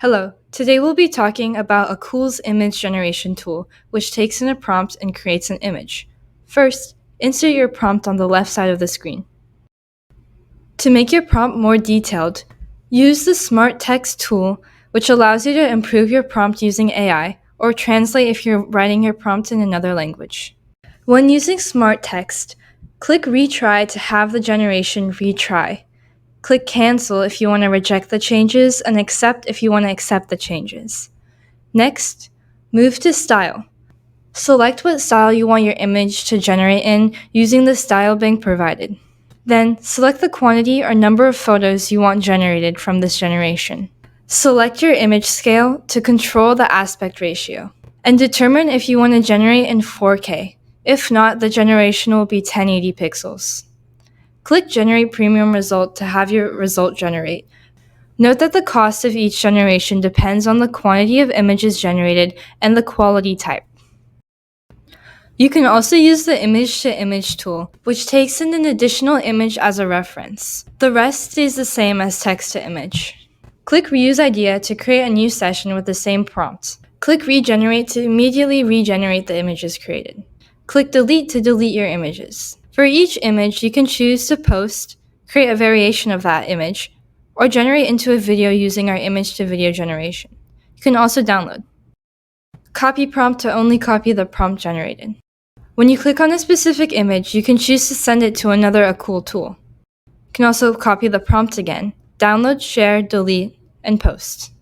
Hello, today we'll be talking about Akul's image generation tool, which takes in a prompt and creates an image. First, insert your prompt on the left side of the screen. To make your prompt more detailed, use the Smart Text tool, which allows you to improve your prompt using AI or translate if you're writing your prompt in another language. When using Smart Text, click Retry to have the generation retry. Click Cancel if you want to reject the changes and Accept if you want to accept the changes. Next, move to Style. Select what style you want your image to generate in using the style bank provided. Then, select the quantity or number of photos you want generated from this generation. Select your image scale to control the aspect ratio, and determine if you want to generate in 4K. If not, the generation will be 1080 pixels. Click Generate Premium Result to have your result generate. Note that the cost of each generation depends on the quantity of images generated and the quality type. You can also use the Image-to-Image tool, which takes in an additional image as a reference. The rest stays the same as text-to-image. Click Reuse Idea to create a new session with the same prompt. Click Regenerate to immediately regenerate the images created. Click Delete to delete your images. For each image, you can choose to post, create a variation of that image, or generate into a video using our image-to-video generation. You can also download. Copy prompt to only copy the prompt generated. When you click on a specific image, you can choose to send it to another Akul tool. You can also copy the prompt again, download, share, delete, and post.